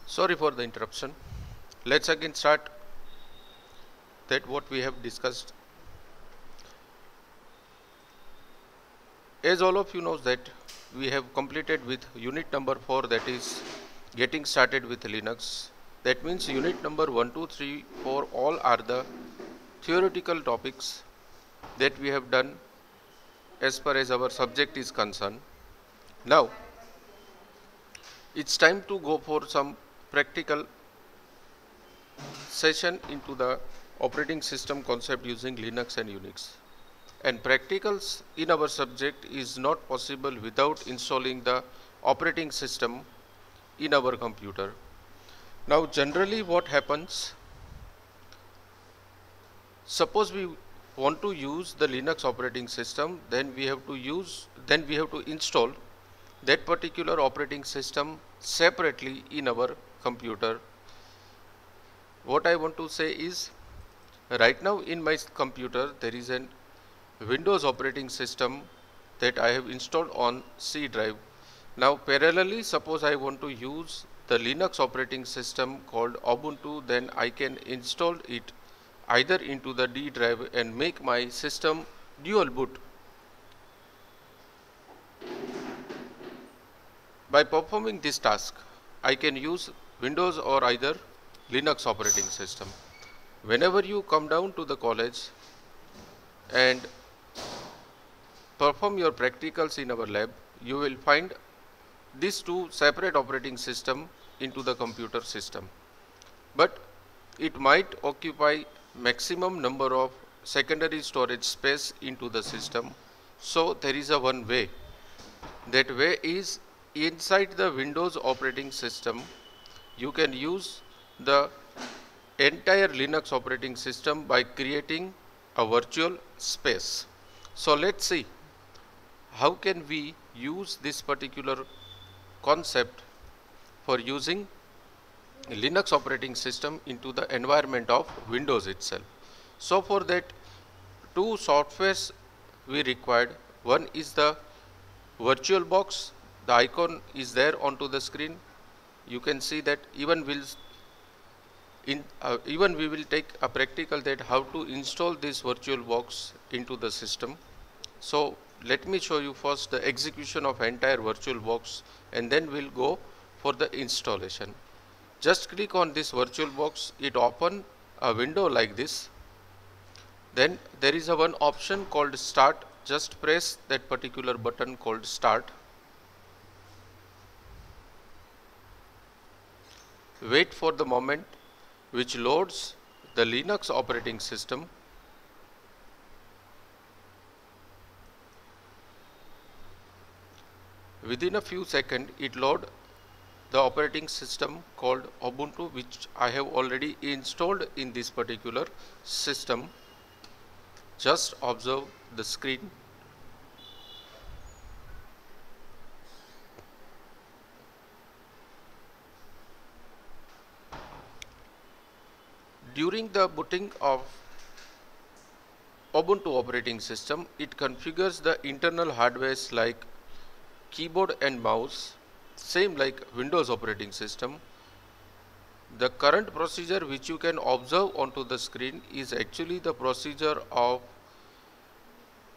Sorry for the interruption. Let's again start that what we have discussed. As all of you know that we have completed with unit number 4, that is getting started with Linux. That means unit number 1, 2, 3, 4 all are the theoretical topics that we have done as far as our subject is concerned. Now it's time to go for some practical session into the operating system concept using Linux and Unix. And practicals in our subject is not possible without installing the operating system in our computer. Now generally what happens, suppose we want to use the Linux operating system, then we have to install that particular operating system separately in our computer. What I want to say is, right now in my computer there is an Windows operating system that I have installed on C drive. Now parallelly, suppose I want to use the Linux operating system called Ubuntu, then I can install it either into the D drive and make my system dual boot. By performing this task, I can use Windows or either Linux operating system. Whenever you come down to the college and perform your practicals in our lab, you will find these two separate operating system into the computer system. But it might occupy maximum number of secondary storage space into the system. So there is a one way. That way is, inside the Windows operating system, you can use the entire Linux operating system by creating a virtual space. So let's see how can we use this particular concept for using Linux operating system into the environment of Windows itself. So for that, two softwares we required. One is the VirtualBox. The icon is there onto the screen. You can see that even we will take a practical that how to install this VirtualBox into the system. So let me show you first the execution of entire VirtualBox, and then we'll go for the installation. Just click on this VirtualBox, it open a window like this. Then there is a one option called Start. Just press that particular button called Start. Wait for the moment which loads the Linux operating system. Within a few seconds, it load the operating system called Ubuntu, which I have already installed in this particular system. Just observe the screen. During the booting of Ubuntu operating system, it configures the internal hardwares like keyboard and mouse, same like Windows operating system. The current procedure which you can observe onto the screen is actually the procedure of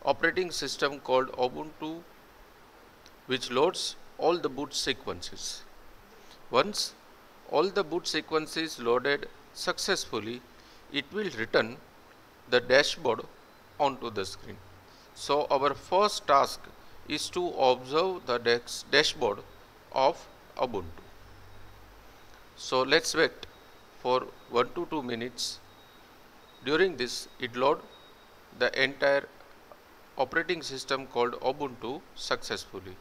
operating system called Ubuntu, which loads all the boot sequences. Once all the boot sequences loaded successfully, it will return the dashboard onto the screen. So our first task is to observe the dashboard of Ubuntu. So let's wait for 1 to 2 minutes. During this, it load the entire operating system called Ubuntu successfully.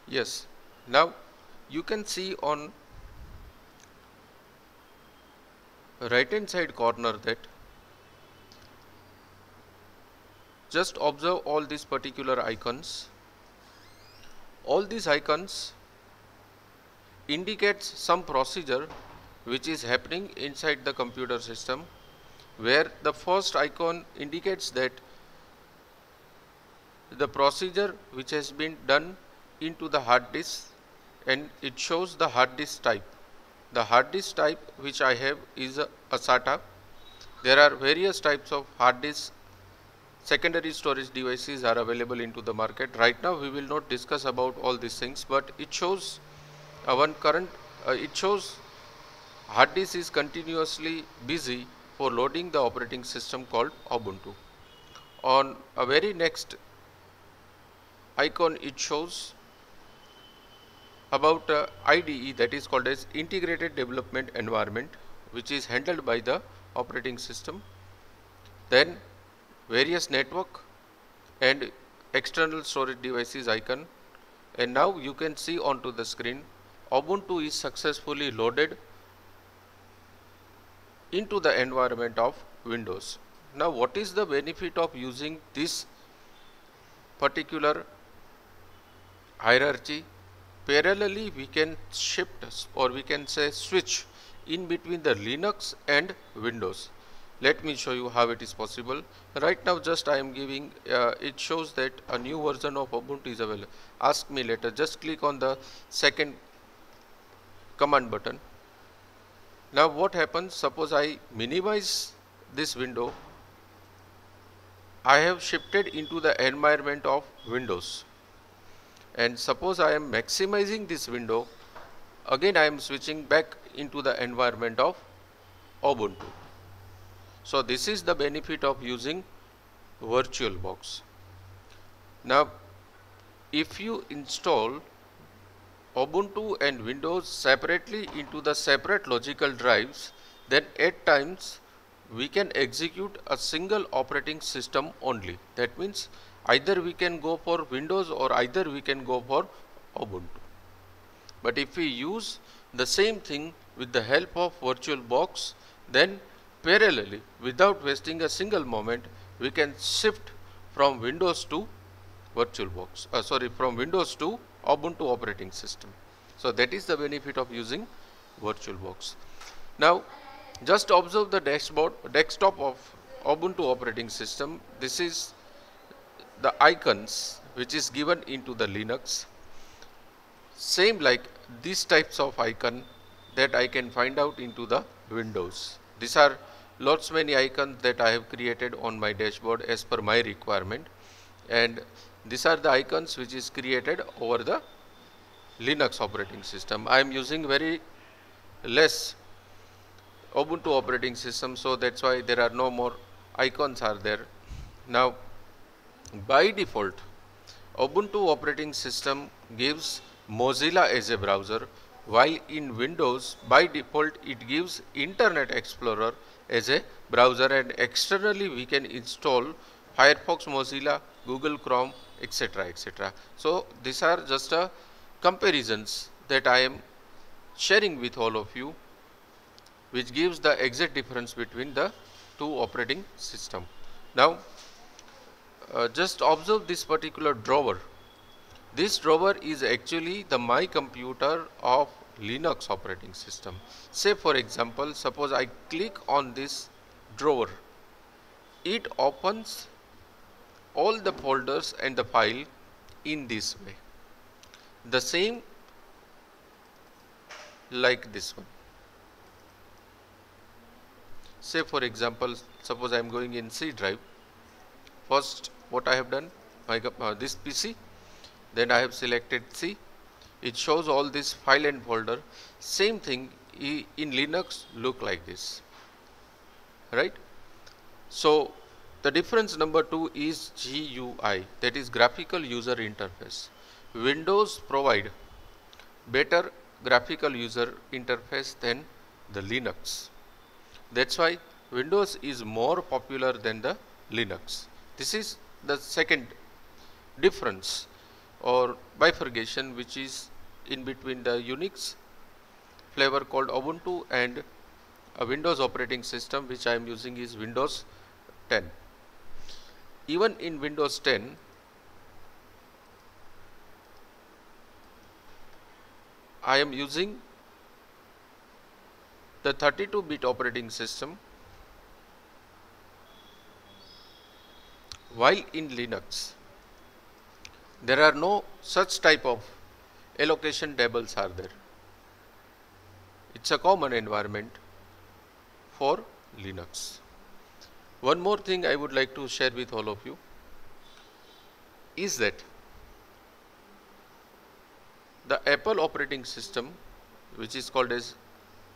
Yes. Now you can see on right hand side corner that just observe all these particular icons. All these icons indicates some procedure which is happening inside the computer system, where the first icon indicates that the procedure which has been done into the hard disk, and it shows the hard disk type. The hard disk type which I have is a SATA. There are various types of hard disk secondary storage devices are available into the market. Right now we will not discuss about all these things, but it shows it shows hard disk is continuously busy for loading the operating system called Ubuntu. On a very next icon, it shows about IDE, that is called as Integrated Development Environment, which is handled by the operating system. Then various network and external storage devices icon, and now you can see onto the screen Ubuntu is successfully loaded into the environment of Windows. Now what is the benefit of using this particular hierarchy? Parallelly we can shift, or we can say switch, in between the Linux and Windows. Let me show you how it is possible. Right now just I am giving, it shows that a new version of Ubuntu is available. Ask me later. Just click on the second command button. Now what happens, suppose I minimize this window, I have shifted into the environment of Windows, and suppose I am maximizing this window, again I am switching back into the environment of Ubuntu. So this is the benefit of using VirtualBox. Now if you install Ubuntu and Windows separately into the separate logical drives, then at times we can execute a single operating system only. That means either we can go for Windows or either we can go for Ubuntu. But if we use the same thing with the help of VirtualBox, then parallelly, without wasting a single moment, we can shift from Windows to from Windows to Ubuntu operating system. So that is the benefit of using VirtualBox. Now just observe the desktop of Ubuntu operating system. This is the icons which is given into the Linux. Same like these types of icon that I can find out into the Windows. These are lots many icons that I have created on my dashboard as per my requirement, and these are the icons which is created over the Linux operating system. I am using very less Ubuntu operating system, so that's why there are no more icons are there. Now by default Ubuntu operating system gives Mozilla as a browser, while in Windows by default it gives Internet Explorer as a browser, and externally we can install Firefox, Mozilla, Google Chrome, etc., etc. So these are just comparisons that I am sharing with all of you, which gives the exact difference between the two operating system. Now just observe this particular drawer. This drawer is actually the my computer of Linux operating system. Say for example, suppose I click on this drawer, it opens all the folders and the file in this way. The same like this one. Say for example, suppose I am going in C drive. First what I have done, this PC, then I have selected C. It shows all this file and folder. Same thing in Linux look like this, right? So the difference number 2 is GUI, that is graphical user interface. Windows provide better graphical user interface than the Linux. That's why Windows is more popular than the Linux. This is the second difference. or bifurcation, which is in between the Unix flavor called Ubuntu and a Windows operating system which I am using is Windows 10. Even in Windows 10, I am using the 32-bit operating system, while in Linux there are no such type of allocation tables are there. It's a common environment for Linux. One more thing I would like to share with all of you is that the Apple operating system, which is called as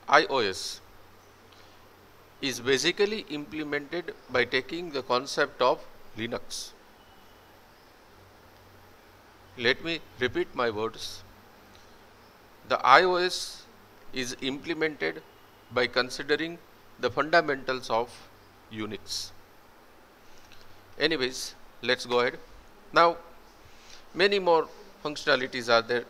iOS, is basically implemented by taking the concept of Linux. Let me repeat my words. The iOS is implemented by considering the fundamentals of Unix. Anyways, let's go ahead. Now, many more functionalities are there.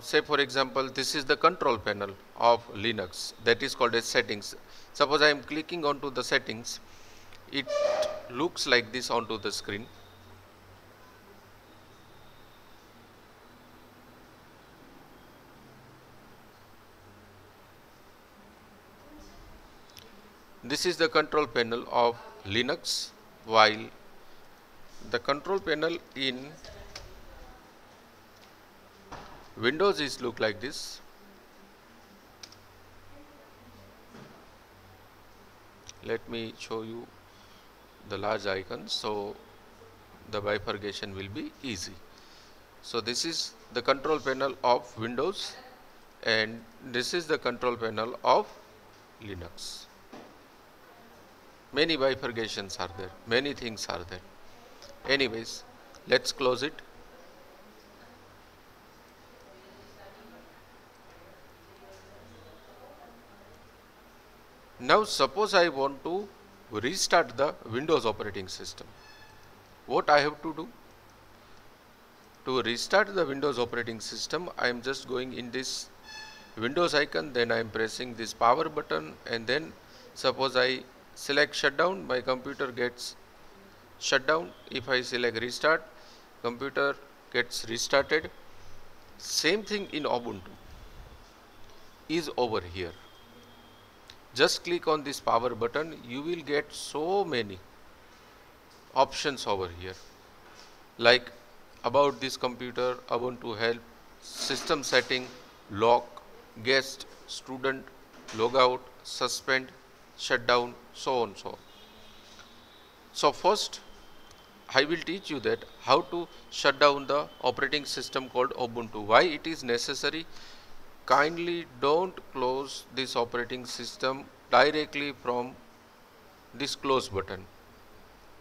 Say for example, this is the control panel of Linux, that is called as settings. Suppose I am clicking onto the settings, it looks like this onto the screen. This is the control panel of Linux, while the control panel in Windows is look like this. Let me show you the large icons so the bifurcation will be easy. So this is the control panel of Windows and this is the control panel of Linux. Many bifurcations are there, many things are there. Anyways, let's close it. Now suppose I want to restart the Windows operating system. What I have to do? To restart the Windows operating system, I am just going in this Windows icon, then I am pressing this power button, and then suppose I select shutdown, my computer gets shut down. If I select restart, computer gets restarted. Same thing in Ubuntu is over here. Just click on this power button, you will get so many options over here, like about this computer, Ubuntu help, system setting, lock, guest, student, logout, suspend, shutdown, so on so on. So first I will teach you that how to shut down the operating system called Ubuntu. Why it is necessary? Kindly don't close this operating system directly from this close button,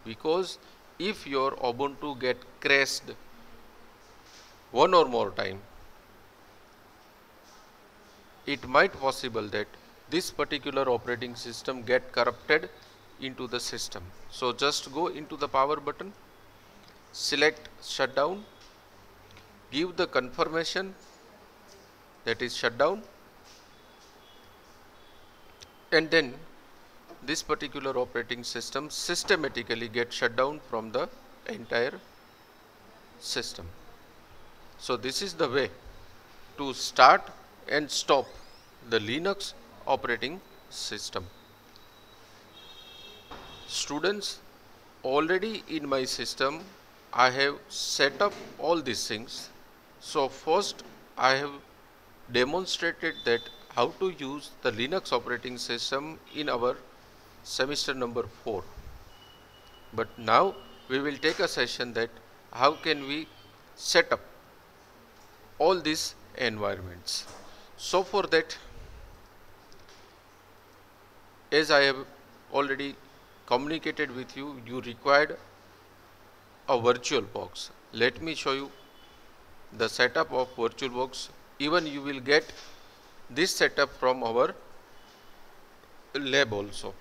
because if your Ubuntu get crashed one or more time, it might possible that this particular operating system get corrupted into the system. So just go into the power button, select shutdown, give the confirmation that is shutdown, and then this particular operating system systematically gets shut down from the entire system. So this is the way to start and stop the Linux operating system. Students, already in my system I have set up all these things. So first I have demonstrated that how to use the Linux operating system in our semester number 4. But now we will take a session that how can we set up all these environments. So for that, as I have already communicated with you, you required a VirtualBox. Let me show you the setup of VirtualBox. Even you will get this setup from our lab also.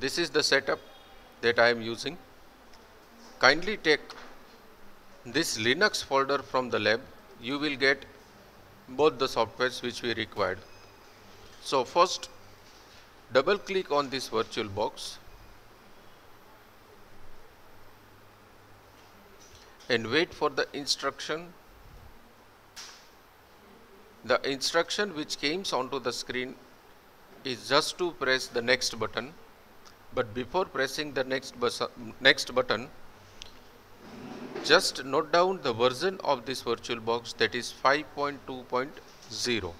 This is the setup that I am using. Kindly take this Linux folder from the lab. You will get both the softwares which we required. So first, double click on this VirtualBox and wait for the instruction. The instruction which comes onto the screen is just to press the next button, but before pressing the next button, just note down the version of this VirtualBox, that is 5.2.0,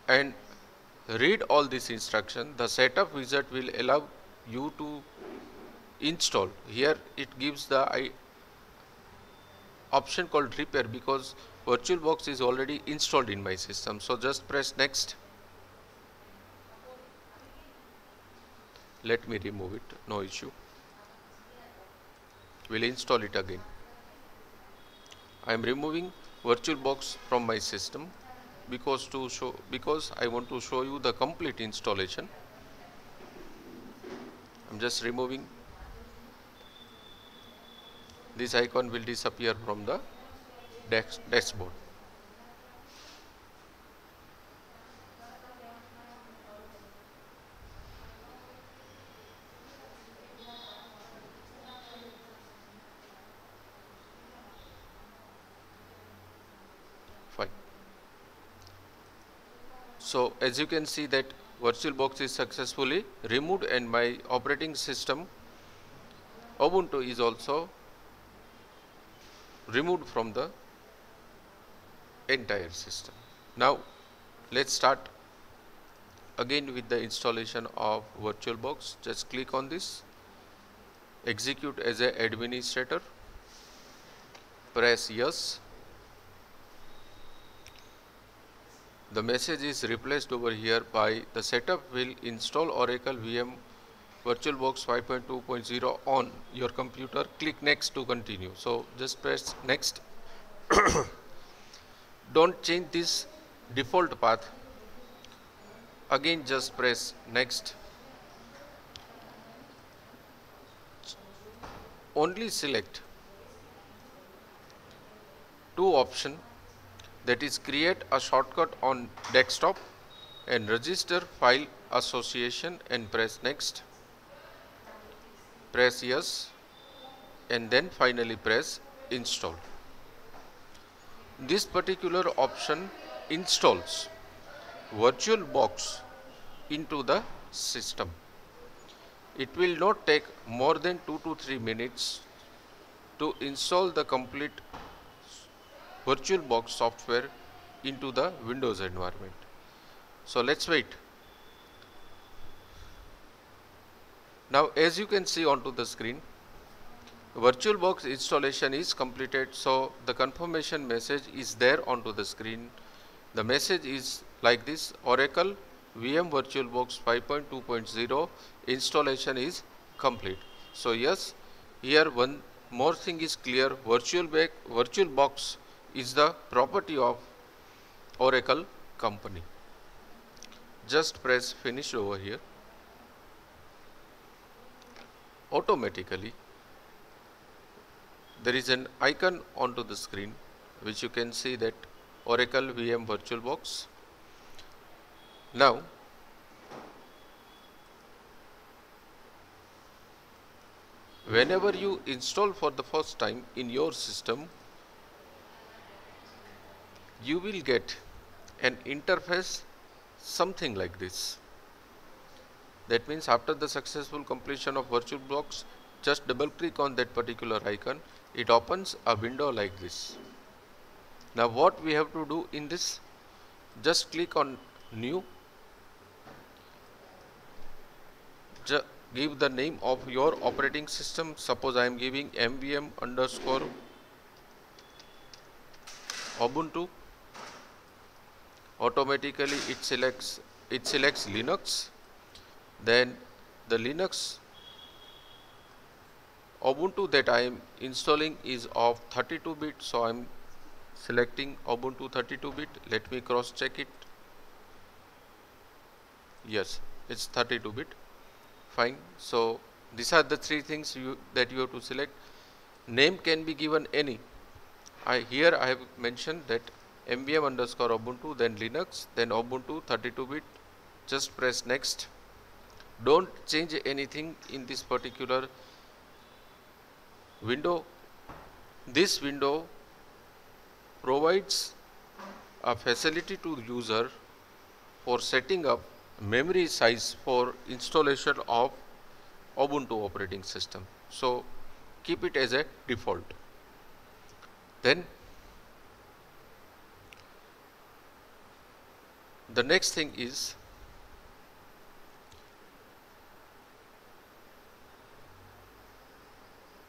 and read all this instruction. The setup wizard will allow you to install. Here it gives the option called repair because VirtualBox is already installed in my system. So just press next. Let me remove it, no issue. We'll install it again. I am removing VirtualBox from my system because I want to show you the complete installation. I'm just removing. This icon will disappear from the dashboard. Fine. So as you can see that VirtualBox is successfully removed and my operating system Ubuntu is also removed from the entire system. Now let's start again with the installation of VirtualBox. Just click on this, execute as an administrator, press yes. The message is replaced over here by the setup will install Oracle VM VirtualBox 5.2.0 on your computer. Click next to continue. So just press next. Don't change this default path. Again just press next. Only select two options, that is create a shortcut on desktop and register file association, and press next. Press yes and then finally press install. This particular option installs VirtualBox into the system. It will not take more than 2 to 3 minutes to install the complete VirtualBox software into the Windows environment. So let's wait. Now as you can see onto the screen, VirtualBox installation is completed. So the confirmation message is there onto the screen. The message is like this: Oracle VM VirtualBox 5.2.0 installation is complete. So yes, here one more thing is clear: VirtualBox is the property of Oracle company. Just press finish over here. Automatically there is an icon onto the screen which you can see that Oracle VM VirtualBox. Now whenever you install for the first time in your system, you will get an interface something like this. That means after the successful completion of VirtualBox, just double click on that particular icon. It opens a window like this. Now what we have to do in this, just click on new, give the name of your operating system. Suppose I am giving MVM underscore Ubuntu. Automatically it selects Linux. Then the Linux Ubuntu that I am installing is of 32-bit, so I am selecting Ubuntu 32-bit. Let me cross check it. Yes, it's 32-bit. Fine. So these are the three things that you have to select. Name can be given any. Here I have mentioned that mvm underscore Ubuntu, then Linux, then Ubuntu 32-bit. Just press next. Don't change anything in this particular window. This window provides a facility to the user for setting up memory size for installation of Ubuntu operating system. So keep it as a default. Then the next thing is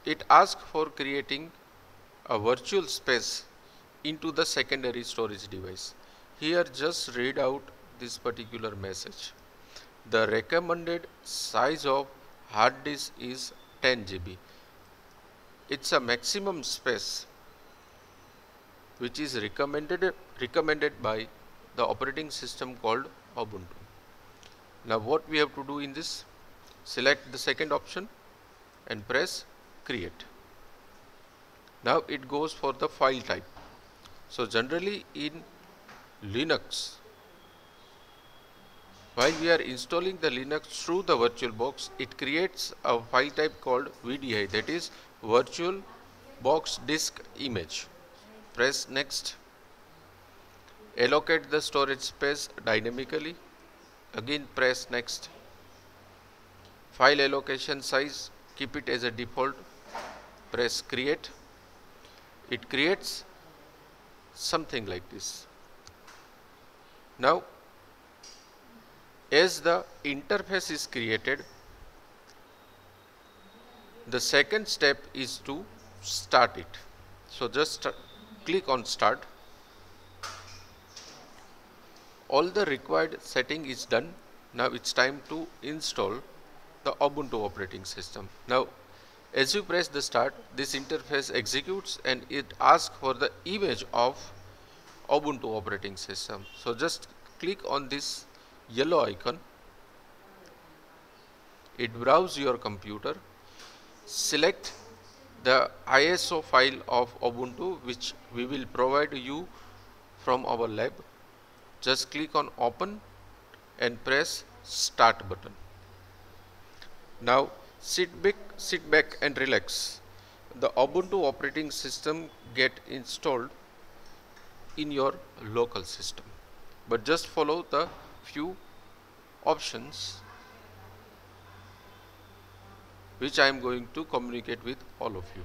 it asks for creating a virtual space into the secondary storage device. Here just read out this particular message. The recommended size of hard disk is 10 GB. It's a maximum space which is recommended by the operating system called Ubuntu. Now what we have to do in this, select the second option and press create. Now it goes for the file type. So generally in Linux, while we are installing the Linux through the VirtualBox, it creates a file type called VDI, that is Virtual Box Disk Image. Press next. Allocate the storage space dynamically. Again press next. File allocation size, keep it as a default. Press create. It creates something like this. Now as the interface is created, the second step is to start it. So just click on start. All the required setting is done. Now it's time to install the Ubuntu operating system. Now as you press the start, this interface executes and it asks for the image of Ubuntu operating system. So just click on this yellow icon. It browses your computer. Select the ISO file of Ubuntu which we will provide you from our lab. Just click on open and press start button. Now sit back and relax. The Ubuntu operating system get installed in your local system, but just follow the few options which I am going to communicate with all of you.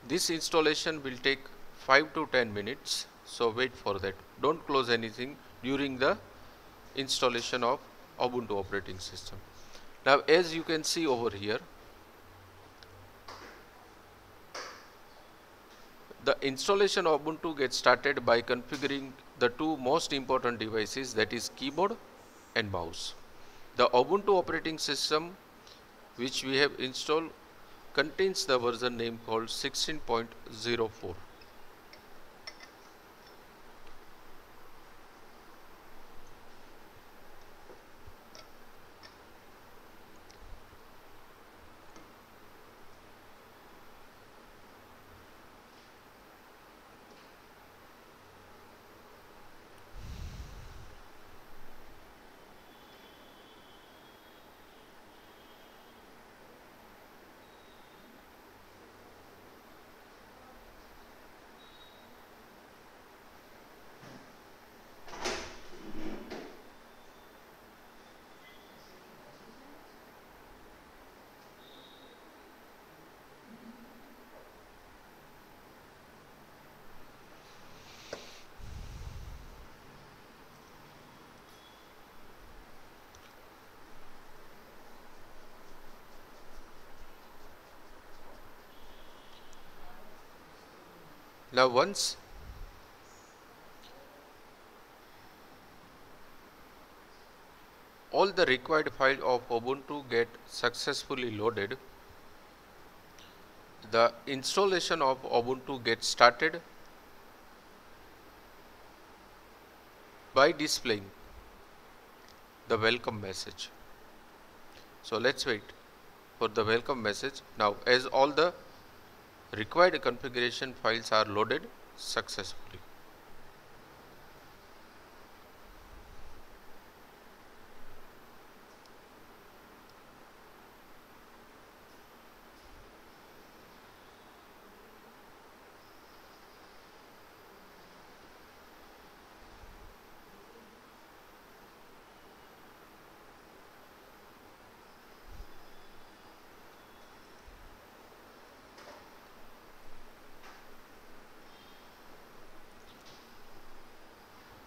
This installation will take 5 to 10 minutes, so wait for that. Don't close anything during the installation of Ubuntu operating system. Now as you can see over here, the installation of Ubuntu gets started by configuring the two most important devices, that is keyboard and mouse. The Ubuntu operating system which we have installed contains the version name called 16.04. Now once all the required file of Ubuntu get successfully loaded, the installation of Ubuntu gets started. by displaying the welcome message. So let's wait for the welcome message. Now, as all the required configuration files are loaded successfully.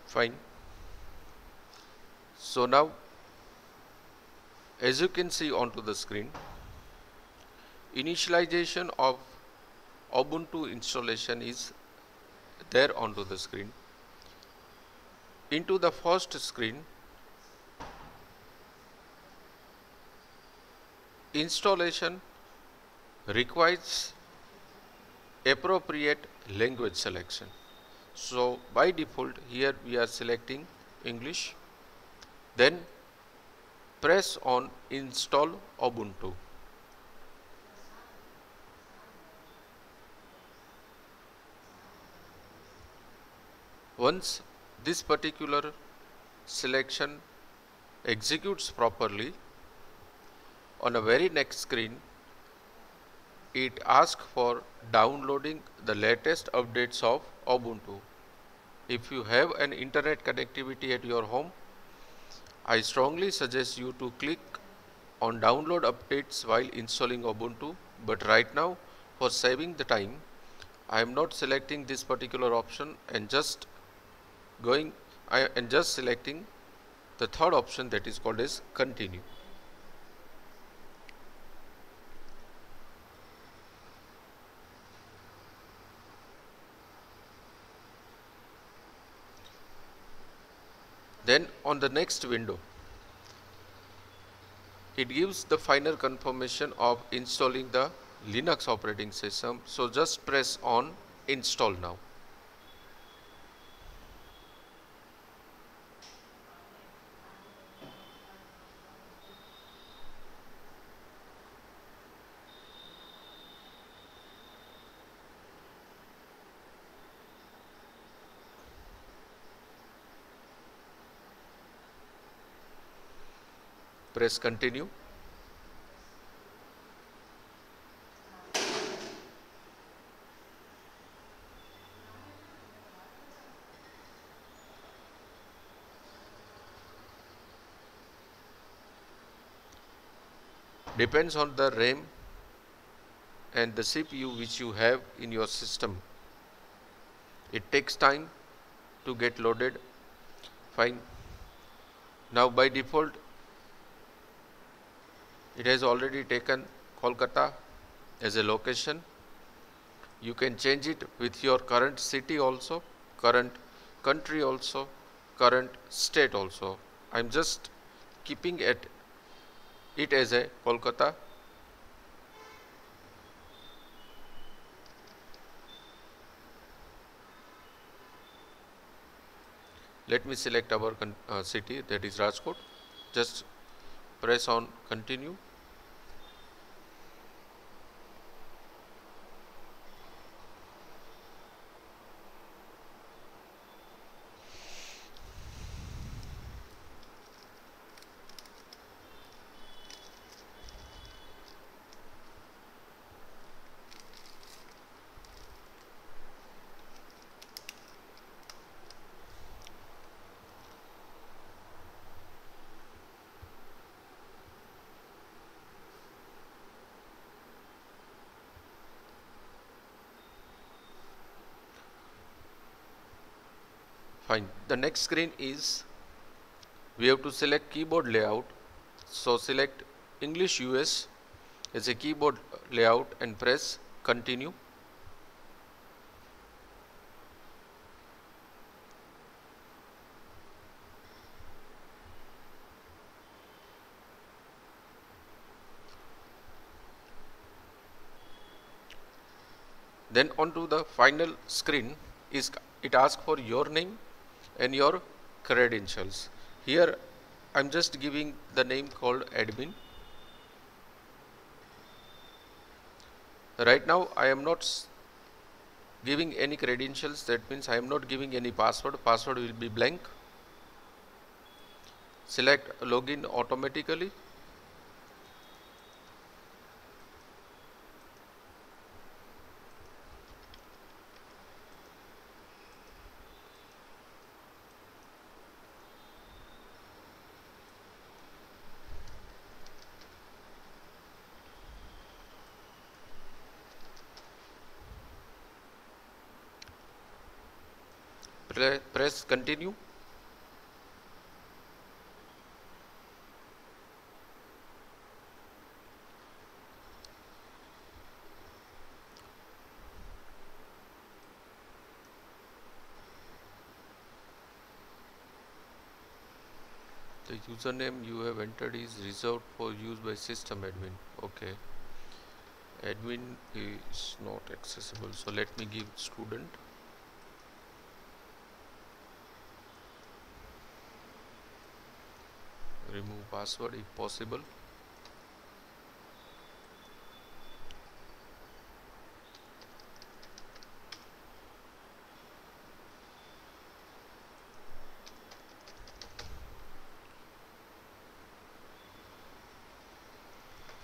Fine. So now, as you can see onto the screen, initialization of Ubuntu installation is there onto the screen. Into the first screen, installation requires appropriate language selection. So by default here we are selecting English, then press on install Ubuntu. Once this particular selection executes properly, on a very next screen it asks for downloading the latest updates of Ubuntu. If you have an internet connectivity at your home, I strongly suggest you to click on download updates while installing Ubuntu, but right now for saving the time I am not selecting this particular option and just selecting the third option, that is called as continue. Then on the next window, it gives the final confirmation of installing the Linux operating system. So just press on install now. Press continue. Depends on the RAM and the CPU which you have in your system. It takes time to get loaded. Fine. Now by default it has already taken Kolkata as a location. You can change it with your current city also, current country also, current state also. I'm just keeping it as a Kolkata. Let me select our city, that is Rajkot. Just press on continue. Fine. The next screen is we have to select keyboard layout. So select English US as a keyboard layout and press continue. Then onto the final screen is it asks for your name and your credentials. Here I'm just giving the name called admin. Right now I am not giving any credentials, that means I am not giving any password. Password will be blank. Select login automatically. Press continue. The username you have entered is reserved for use by system admin. Okay, admin is not accessible, so let me give student. Remove password if possible.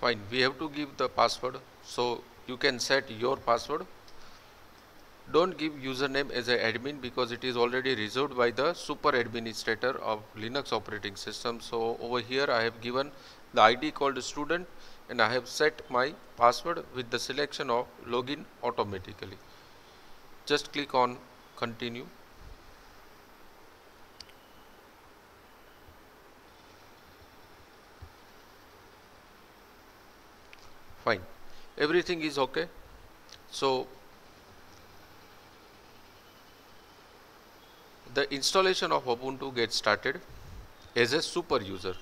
Fine, we have to give the password, so you can set your password. Don't give username as an admin because it is already reserved by the super administrator of Linux operating system. So over here I have given the ID called student and I have set my password with the selection of login automatically. Just click on continue. Fine, everything is okay. So the installation of Ubuntu gets started as a super user.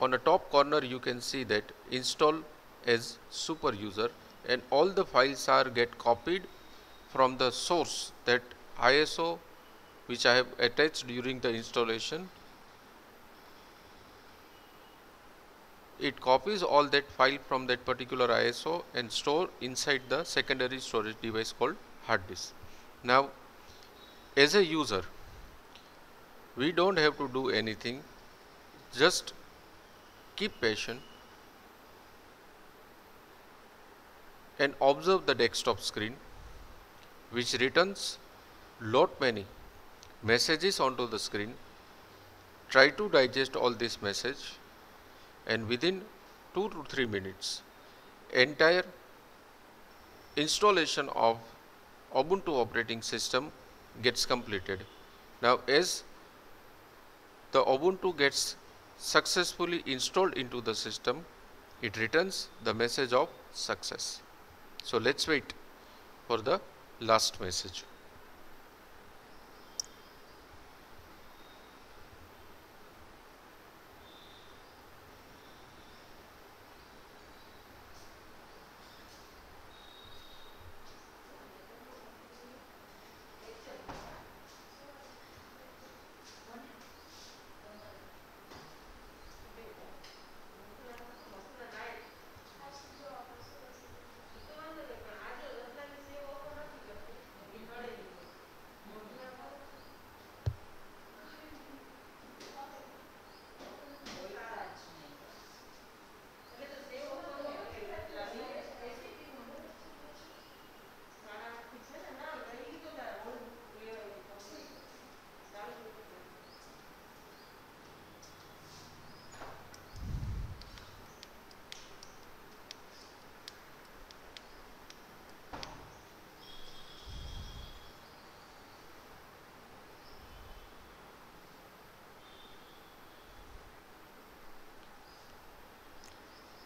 On the top corner you can see that install as super user, and all the files are get copied from the source, that ISO which I have attached during the installation. It copies all that file from that particular ISO and store inside the secondary storage device called hard disk. Now as a user we don't have to do anything, just keep patient and observe the desktop screen which returns lot many messages onto the screen. Try to digest all this message and within 2 to 3 minutes entire installation of Ubuntu operating system gets completed. Now as the Ubuntu gets successfully installed into the system, it returns the message of success. So let's wait for the last message.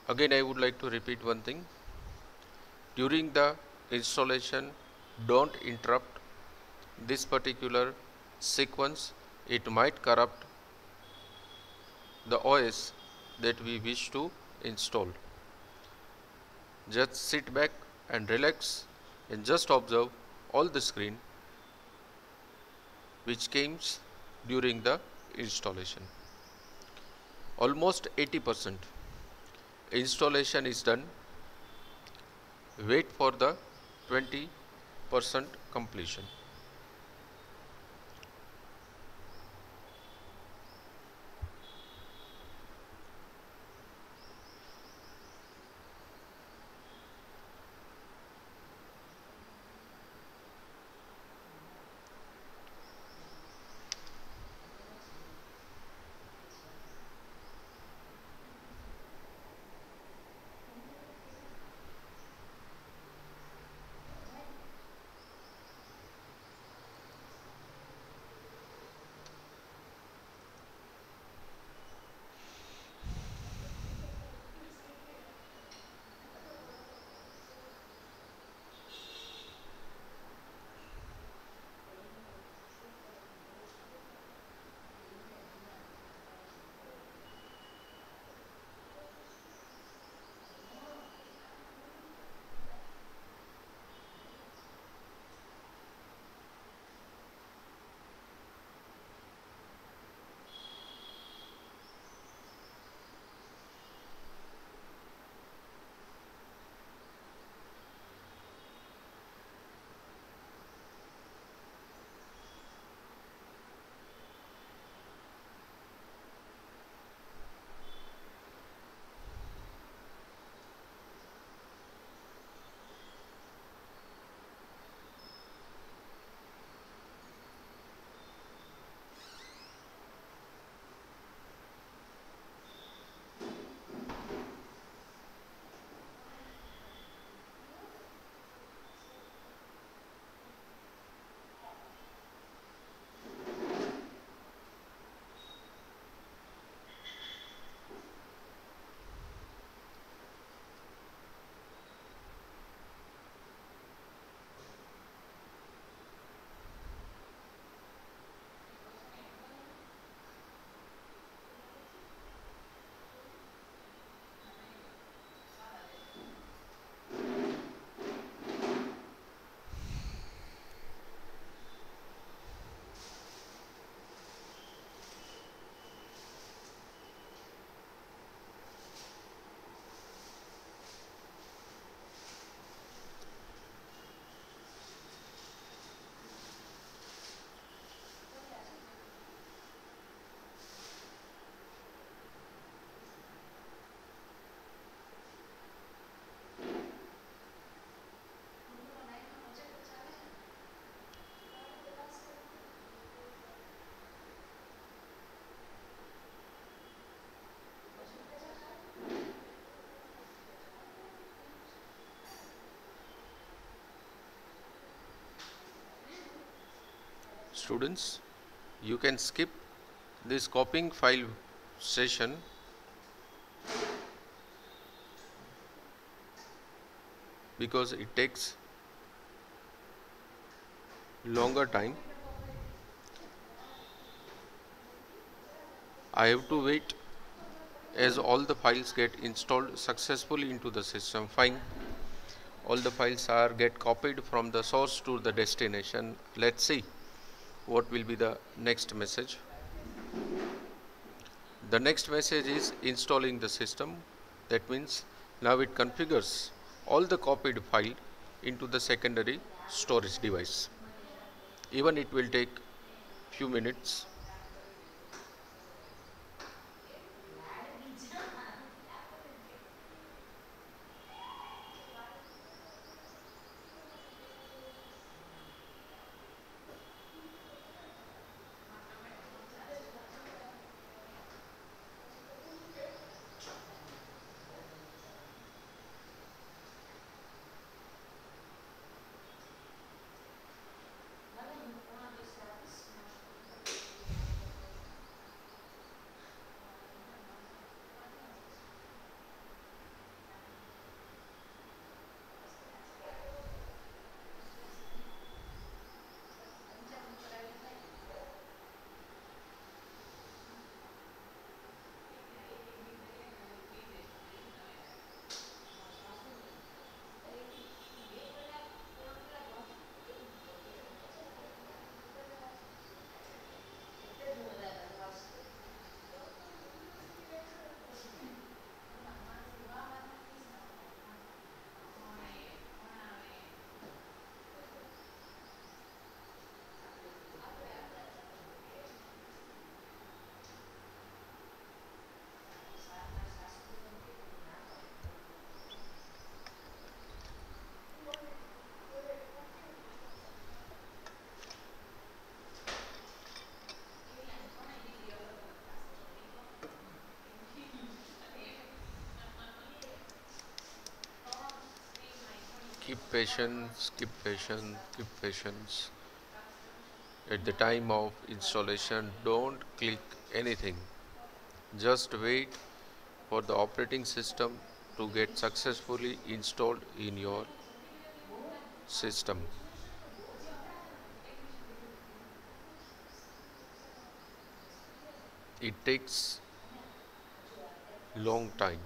Again I would like to repeat one thing. During the installation, don't interrupt this particular sequence. It might corrupt the OS that we wish to install. Just sit back and relax and just observe all the screen. which comes during the installation. Almost 80% installation is done. Wait for the 20% completion. Students, you can skip this copying file session because it takes longer time. I have to wait as all the files get installed successfully into the system. Fine, all the files are get copied from the source to the destination. Let's see what will be the next message. The next message is installing the system. That means now it configures all the copied file into the secondary storage device. Even it will take few minutes. Keep patience, keep patience, keep patience. At the time of installation, don't click anything. Just wait for the operating system to get successfully installed in your system. It takes long time.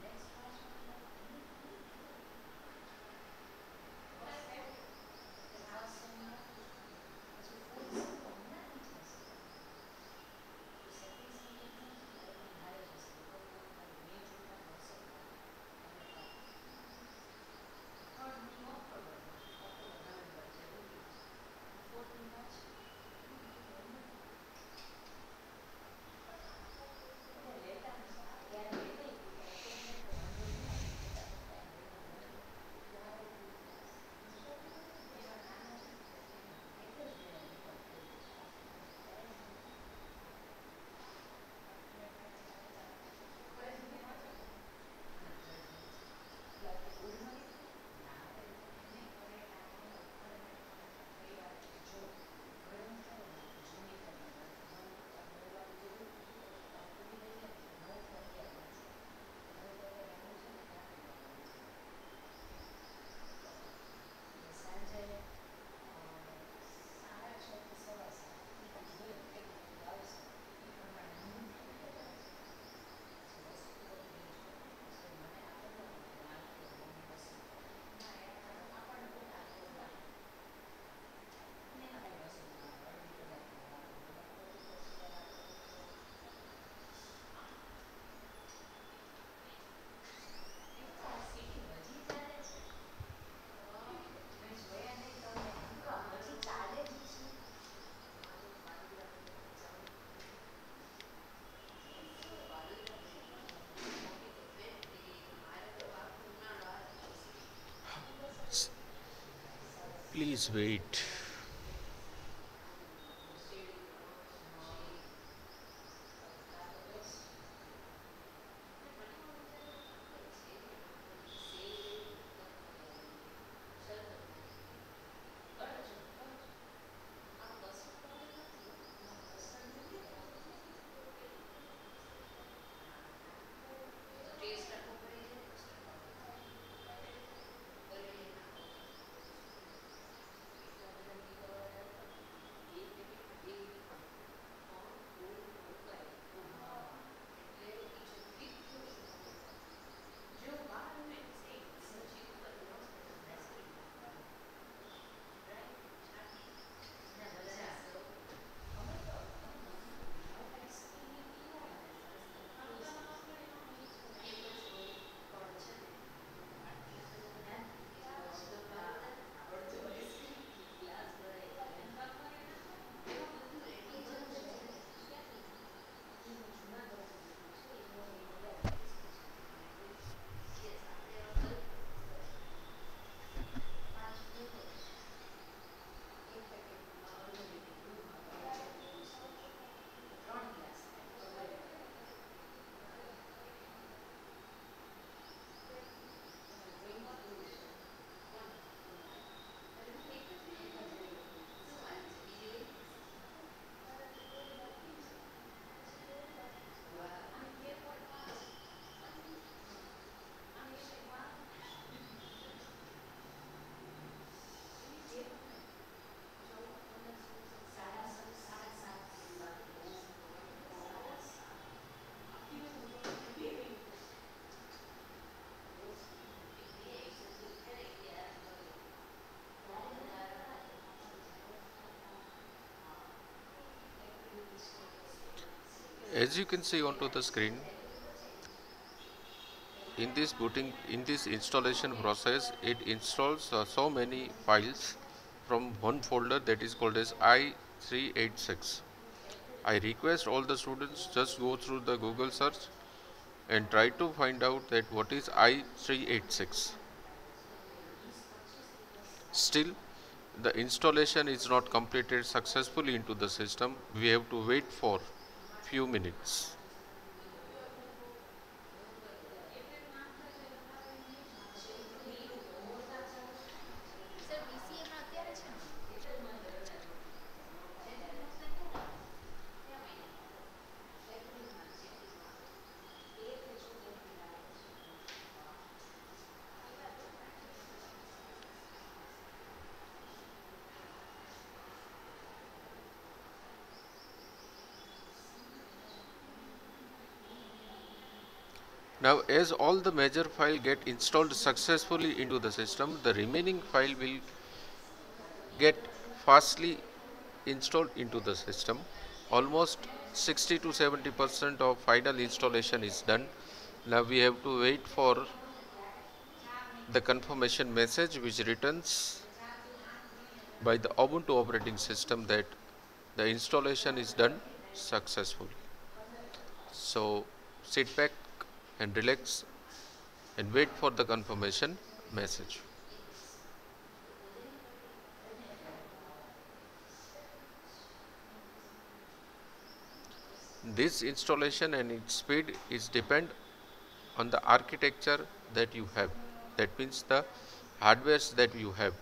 Please wait. As you can see onto the screen, in this installation process, it installs so many files from one folder that is called as i386. I request all the students just go through the Google search and try to find out that what is i386. Still, the installation is not completed successfully into the system. We have to wait for few minutes. Now, as all the major file get installed successfully into the system, the remaining file will get fastly installed into the system. Almost 60 to 70% of final installation is done. Now we have to wait for the confirmation message which returns by the Ubuntu operating system that the installation is done successfully. So sit back and relax and wait for the confirmation message. This installation and its speed is depend on the architecture that you have. That means the hardwares that you have.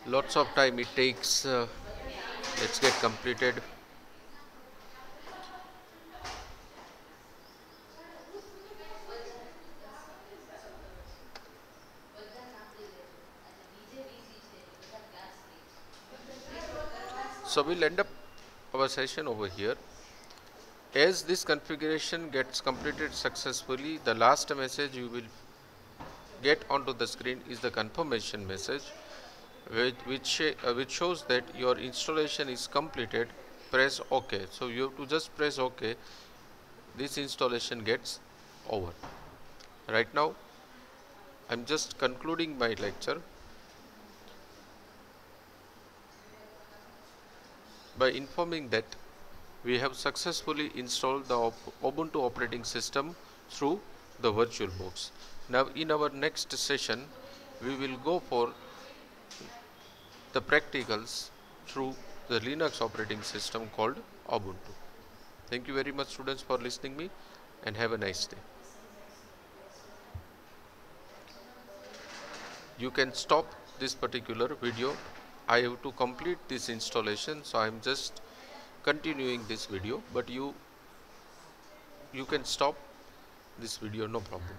Lots of time it takes. Let's get completed. So we'll end up our session over here. As this configuration gets completed successfully, the last message you will get onto the screen is the confirmation message, which shows that your installation is completed. Press OK. So you have to just press OK. This installation gets over. Right now, I'm just concluding my lecture by informing that we have successfully installed the Ubuntu operating system through the VirtualBox. Now in our next session, we will go for the practicals through the Linux operating system called Ubuntu. Thank you very much students for listening me, and have a nice day. You can stop this particular video. I have to complete this installation, so I am just continuing this video, but you can stop this video, no problem.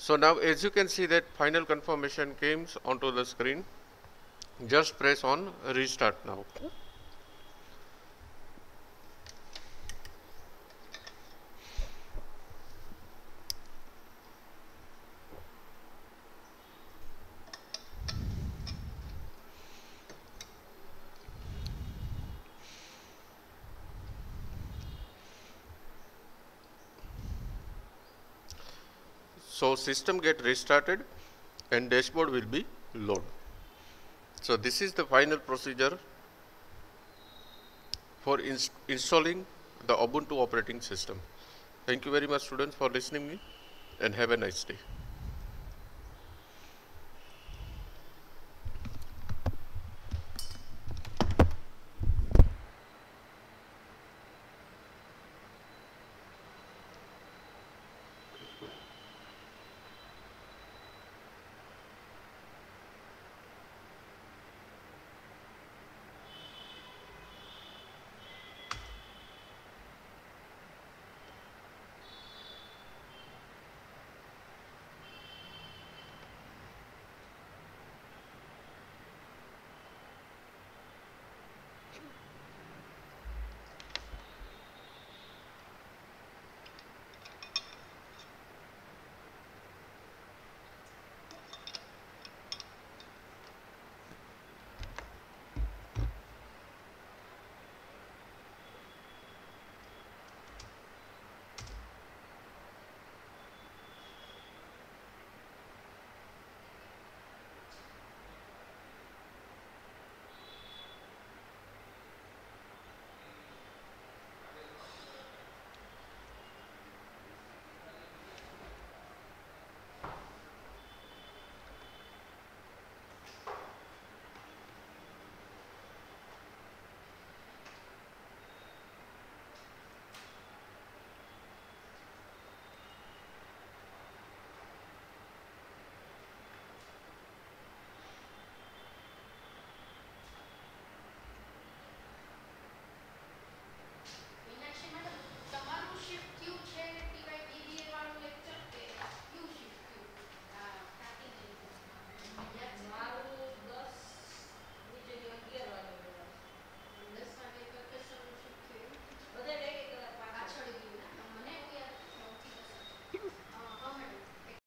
So now as you can see that final confirmation came onto the screen. Just press on restart now. So system get restarted and dashboard will be load. So this is the final procedure for installing the Ubuntu operating system. Thank you very much students for listening me, and have a nice day.